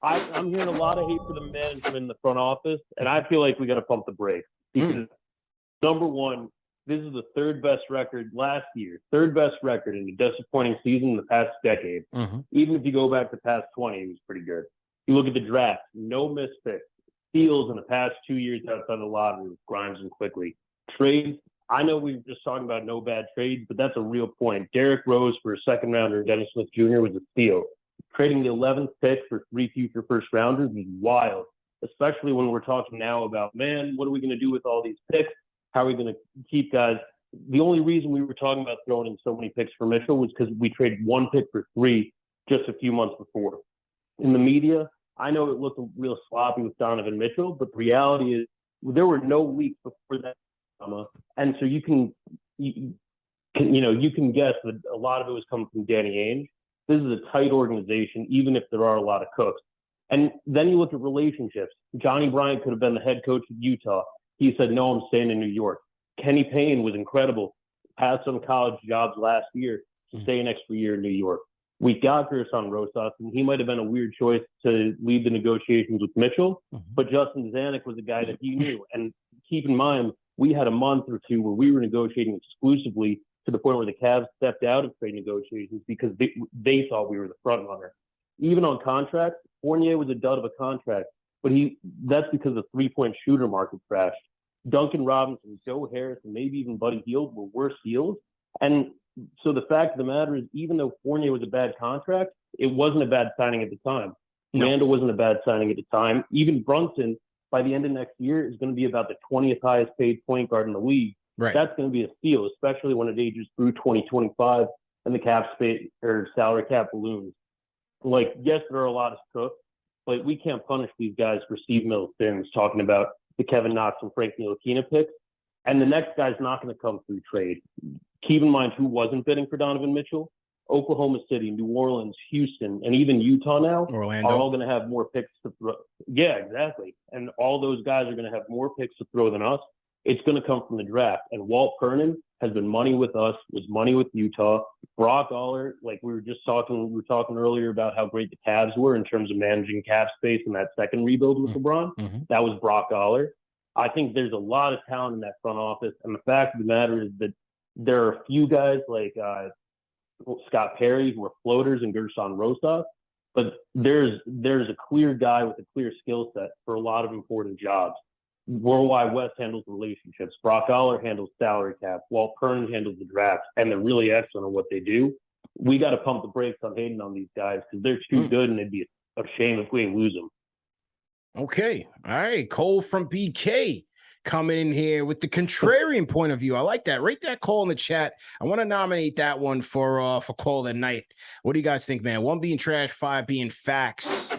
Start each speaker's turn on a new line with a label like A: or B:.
A: I'm hearing a lot of hate for the management in the front office, and I feel like we got to pump the brakes because number one, this is the third best record last year, third best record in a disappointing season in the past decade. Even if you go back to past 20, it was pretty good. You look at the draft, no missed picks, steals in the past 2 years outside the lottery with Grimes and Quickly. Trades, I know we were just talking about no bad trades, but that's a real point. Derrick Rose for a second rounder, Dennis Smith Jr. was a steal. Trading the 11th pick for 3 future first rounders is wild, especially when we're talking now about, man, what are we going to do with all these picks? How are we going to keep guys? The only reason we were talking about throwing in so many picks for Mitchell was because we traded 1 pick for 3 just a few months before. In the media, I know it looked real sloppy with Donovan Mitchell, but the reality is there were no leaks before that drama, and so you can guess that a lot of it was coming from Danny Ainge. This is a tight organization, even if there are a lot of cooks. And then you look at relationships. Johnny Bryant could have been the head coach of Utah. He said, no, I'm staying in New York. Kenny Payne was incredible. Passed on college jobs last year to stay an extra year in New York. We got Gerson Rosas, and he might have been a weird choice to lead the negotiations with Mitchell, but Justin Zanuck was a guy that he knew. And keep in mind, we had a month or two where we were negotiating exclusively to the point where the Cavs stepped out of trade negotiations because they thought we were the front runner. Even on contracts, Fournier was a dud of a contract, but that's because the three-point shooter market crashed. Duncan Robinson, Joe Harris, and maybe even Buddy Hield were worse deals. And so the fact of the matter is, even though Fournier was a bad contract, it wasn't a bad signing at the time. Randall wasn't a bad signing at the time. Even Brunson, by the end of next year, is going to be about the 20th highest paid point guard in the league.
B: Right.
A: That's going to be a steal, especially when it ages through 2025 and the cap space or salary cap balloons. Like, yes, there are a lot of cooks, but we can't punish these guys for Steve Mills things, talking about the Kevin Knox and Frank Ntilikina picks. And the next guy's not going to come through trade. Keep in mind who wasn't bidding for Donovan Mitchell. Oklahoma City, New Orleans, Houston, and even Utah now
B: Orlando.
A: are all going to have more picks to throw. Yeah, exactly. And all those guys are going to have more picks to throw than us. It's going to come from the draft. And Walt Pernin has been money with us, was money with Utah. Brock Aller, like we were talking earlier about how great the Cavs were in terms of managing cap space in that second rebuild with LeBron. That was Brock Aller. I think there's a lot of talent in that front office. And the fact of the matter is that there are a few guys like Scott Perry who are floaters and Gerson Rosas, but there's a clear guy with a clear skill set for a lot of important jobs. Worldwide West handles relationships. Brock Aller handles salary cap. Walt Pernin handles the draft, and they're really excellent at what they do. We got to pump the brakes on hating on these guys because they're too good, and it'd be a shame if we lose them.
B: Okay. All right. Cole from BK coming in here with the contrarian point of view. I like that. Rate that Cole in the chat. I want to nominate that one for Cole at night. What do you guys think, man? 1 being trash, 5 being facts.